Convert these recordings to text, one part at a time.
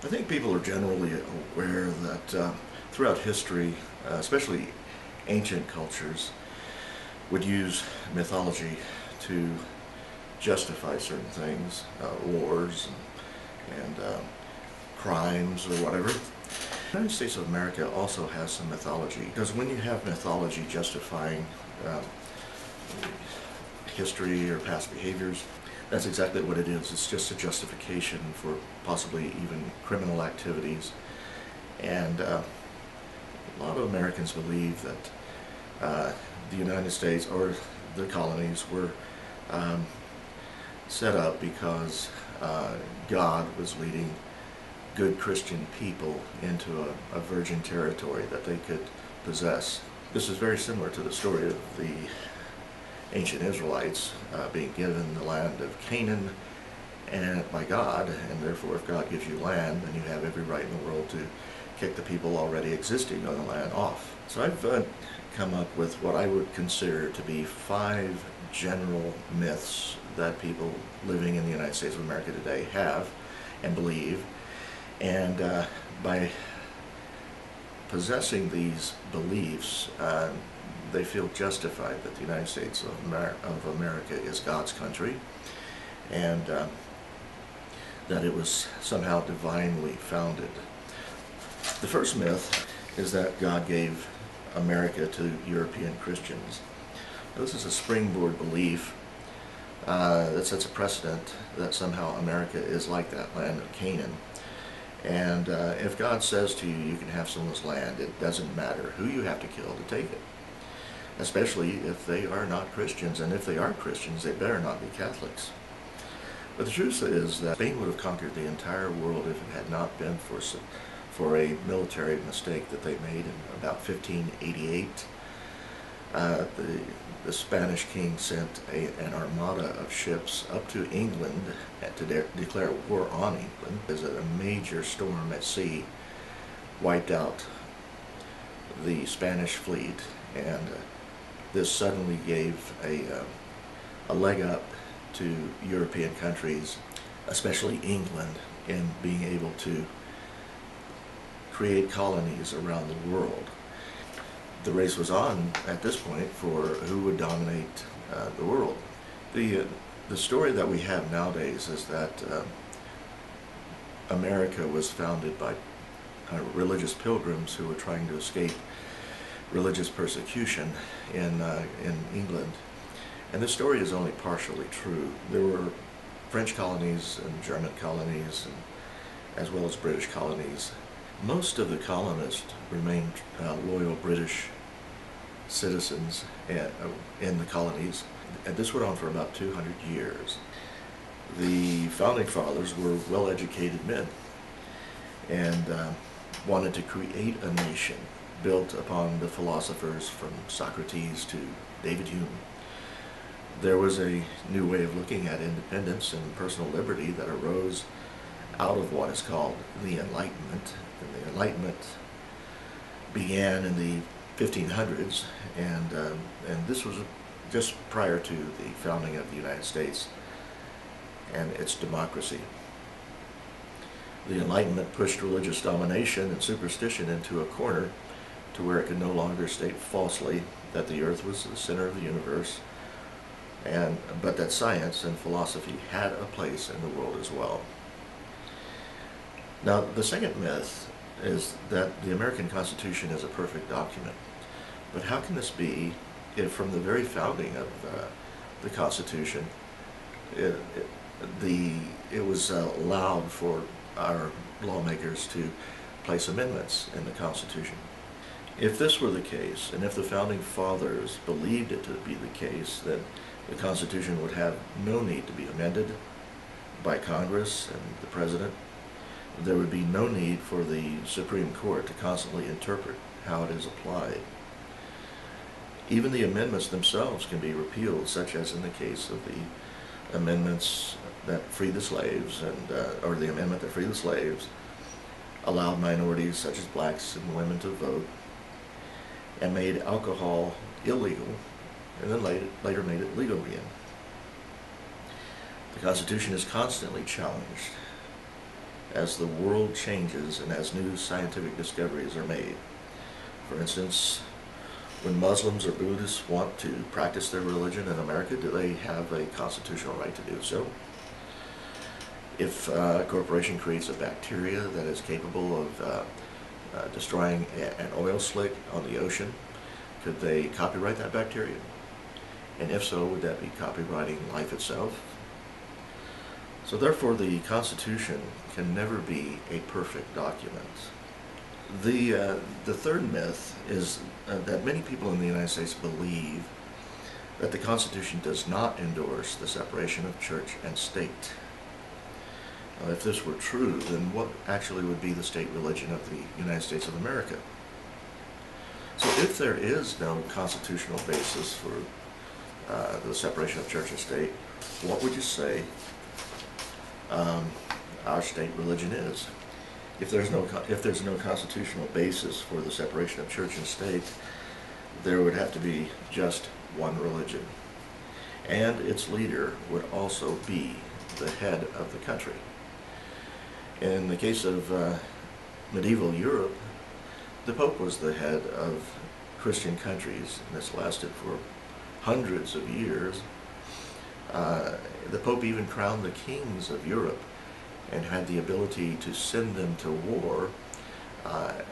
I think people are generally aware that throughout history, especially ancient cultures, would use mythology to justify certain things, wars and crimes or whatever. The United States of America also has some mythology, because when you have mythology justifying history or past behaviors, that's exactly what it is. It's just a justification for possibly even criminal activities. And a lot of Americans believe that the United States or the colonies were set up because God was leading good Christian people into a virgin territory that they could possess. This is very similar to the story of the ancient Israelites being given the land of Canaan and by God, and therefore if God gives you land, then you have every right in the world to kick the people already existing on the land off. So I've come up with what I would consider to be 5 general myths that people living in the United States of America today have and believe, and by possessing these beliefs, they feel justified that the United States of America is God's country, and that it was somehow divinely founded. The first myth is that God gave America to European Christians. Now, this is a springboard belief that sets a precedent that somehow America is like that land of Canaan. And if God says to you, you can have someone's land, it doesn't matter who you have to kill to take it. Especially if they are not Christians, and if they are Christians, they better not be Catholics. But the truth is that Spain would have conquered the entire world if it had not been for a military mistake that they made in about 1588. The Spanish king sent an armada of ships up to England to declare war on England, as a major storm at sea wiped out the Spanish fleet, and this suddenly gave a leg up to European countries, especially England, in being able to create colonies around the world. The race was on at this point for who would dominate the world. The story that we have nowadays is that America was founded by religious pilgrims who were trying to escape religious persecution in England. And this story is only partially true. There were French colonies and German colonies, as well as British colonies. Most of the colonists remained loyal British citizens in the colonies, and this went on for about 200 years. The founding fathers were well-educated men and wanted to create a nation built upon the philosophers from Socrates to David Hume. There was a new way of looking at independence and personal liberty that arose out of what is called the Enlightenment. And the Enlightenment began in the 1500s, and this was just prior to the founding of the United States and its democracy. The Enlightenment pushed religious domination and superstition into a corner to where it could no longer state falsely that the earth was the center of the universe, but that science and philosophy had a place in the world as well. Now, the second myth is that the American Constitution is a perfect document. But how can this be if from the very founding of the Constitution, it was allowed for our lawmakers to place amendments in the Constitution? If this were the case, and if the founding fathers believed it to be the case, then the Constitution would have no need to be amended by Congress and the President. There would be no need for the Supreme Court to constantly interpret how it is applied. Even the amendments themselves can be repealed, such as in the case of the amendments that freed the slaves, or the amendment that freed the slaves, allowed minorities such as blacks and women to vote, and made alcohol illegal, and then later made it legal again. The Constitution is constantly challenged, as the world changes and as new scientific discoveries are made. For instance, when Muslims or Buddhists want to practice their religion in America, do they have a constitutional right to do so? If a corporation creates a bacteria that is capable of destroying an oil slick on the ocean, could they copyright that bacteria? And if so, would that be copyrighting life itself? So therefore, the Constitution can never be a perfect document. The third myth is that many people in the United States believe that the Constitution does not endorse the separation of church and state. If this were true, then what actually would be the state religion of the United States of America? So if there is no constitutional basis for the separation of church and state, what would you say our state religion is? If there's no constitutional basis for the separation of church and state, there would have to be just one religion, and its leader would also be the head of the country. In the case of medieval Europe, the Pope was the head of Christian countries, and this lasted for hundreds of years. The Pope even crowned the kings of Europe and had the ability to send them to war,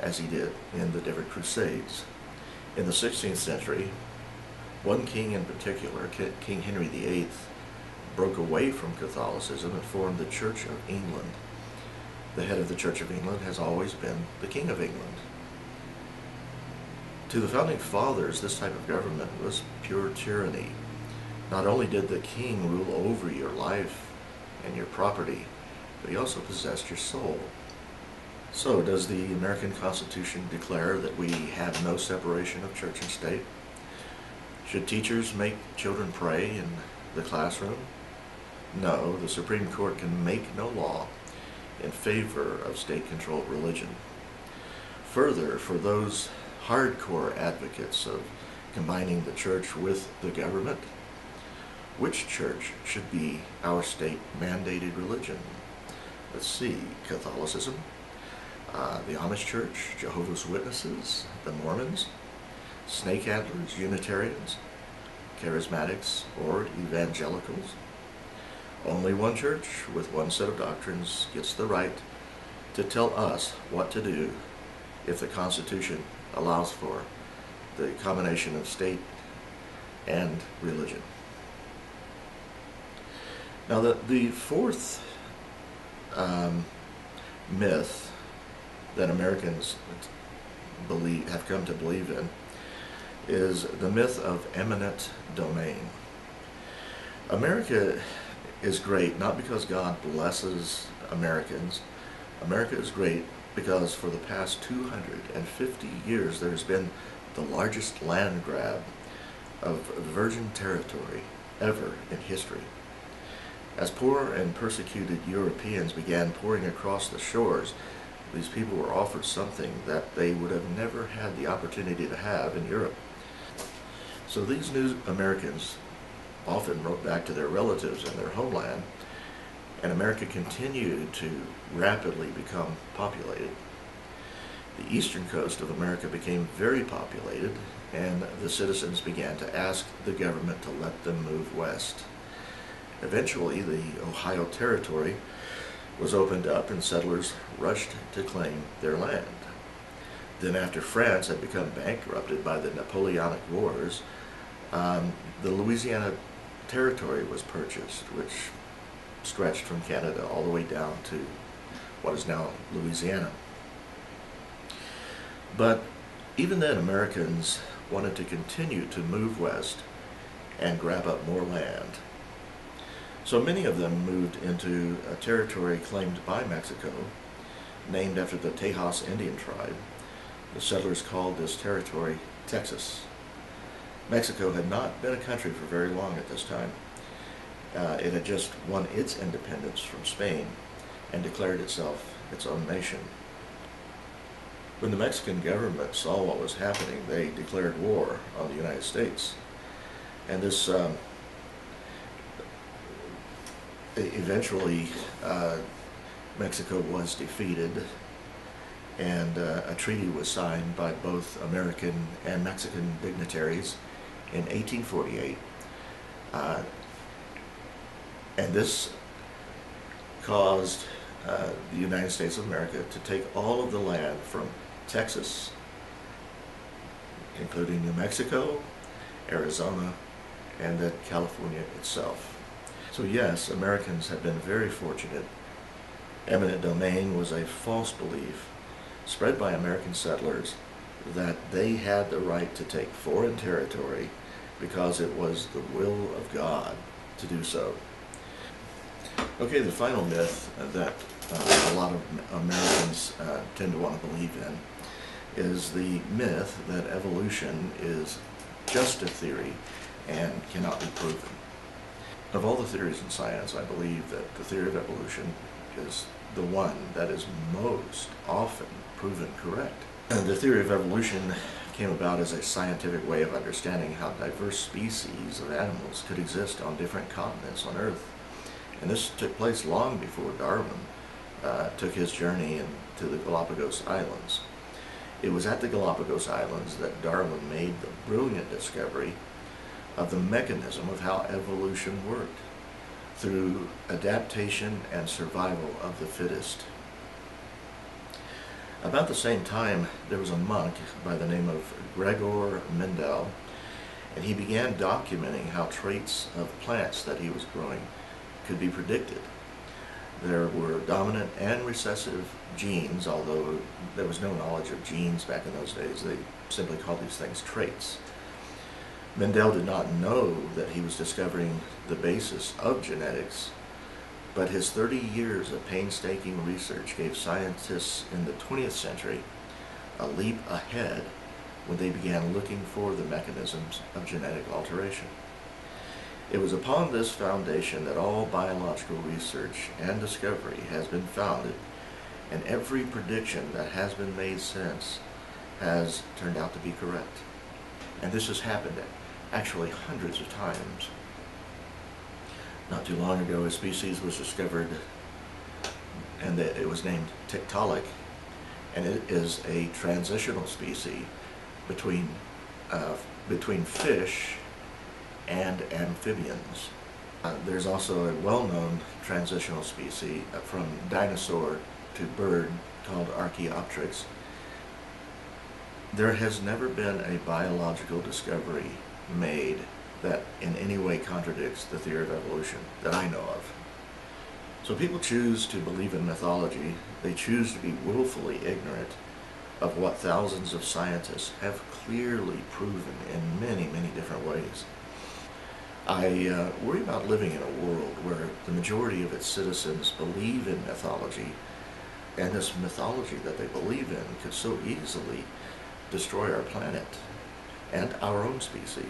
as he did in the different crusades. In the 16th century, one king in particular, King Henry VIII, broke away from Catholicism and formed the Church of England. The head of the Church of England has always been the King of England. To the Founding Fathers, this type of government was pure tyranny. Not only did the king rule over your life and your property, but he also possessed your soul. So, does the American Constitution declare that we have no separation of church and state? Should teachers make children pray in the classroom? No, the Supreme Court can make no law in favor of state-controlled religion. Further, for those hardcore advocates of combining the church with the government, which church should be our state-mandated religion? Let's see, Catholicism, the Amish Church, Jehovah's Witnesses, the Mormons, snake handlers, Unitarians, Charismatics, or Evangelicals. Only one church with one set of doctrines gets the right to tell us what to do if the Constitution allows for the combination of state and religion. Now, the fourth myth that Americans have come to believe in is the myth of eminent domain. America is great not because God blesses Americans. America is great because for the past 250 years there's been the largest land grab of virgin territory ever in history. As poor and persecuted Europeans began pouring across the shores, these people were offered something that they would have never had the opportunity to have in Europe. So these new Americans often wrote back to their relatives in their homeland, and America continued to rapidly become populated. The eastern coast of America became very populated, and the citizens began to ask the government to let them move west. Eventually, the Ohio Territory was opened up and settlers rushed to claim their land. Then after France had become bankrupted by the Napoleonic Wars, the Louisiana Territory was purchased, which stretched from Canada all the way down to what is now Louisiana. But even then, Americans wanted to continue to move west and grab up more land. So many of them moved into a territory claimed by Mexico, named after the Tejas Indian tribe. The settlers called this territory Texas. Mexico had not been a country for very long at this time. It had just won its independence from Spain and declared itself its own nation. When the Mexican government saw what was happening, they declared war on the United States. And this eventually Mexico was defeated, and a treaty was signed by both American and Mexican dignitaries in 1848. And this caused the United States of America to take all of the land from Texas, including New Mexico, Arizona, and then California itself. So yes, Americans have been very fortunate. Eminent domain was a false belief spread by American settlers that they had the right to take foreign territory because it was the will of God to do so. Okay, the final myth that a lot of Americans tend to want to believe in is the myth that evolution is just a theory and cannot be proven. Of all the theories in science, I believe that the theory of evolution is the one that is most often proven correct. And the theory of evolution came about as a scientific way of understanding how diverse species of animals could exist on different continents on Earth. And this took place long before Darwin took his journey into the Galapagos Islands. It was at the Galapagos Islands that Darwin made the brilliant discovery of the mechanism of how evolution worked through adaptation and survival of the fittest. About the same time, there was a monk by the name of Gregor Mendel, and he began documenting how traits of plants that he was growing could be predicted. There were dominant and recessive genes, although there was no knowledge of genes back in those days. They simply called these things traits. Mendel did not know that he was discovering the basis of genetics, but his 30 years of painstaking research gave scientists in the 20th century a leap ahead when they began looking for the mechanisms of genetic alteration. It was upon this foundation that all biological research and discovery has been founded, and every prediction that has been made since has turned out to be correct. And this has happened actually hundreds of times. Not too long ago, a species was discovered, and it was named Tiktaalik, and it is a transitional species between fish and amphibians. There's also a well-known transitional species from dinosaur to bird called Archaeopteryx. There has never been a biological discovery made that in any way contradicts the theory of evolution that I know of. So people choose to believe in mythology. They choose to be willfully ignorant of what thousands of scientists have clearly proven in many, many different ways. I worry about living in a world where the majority of its citizens believe in mythology, and this mythology that they believe in could so easily destroy our planet and our own species.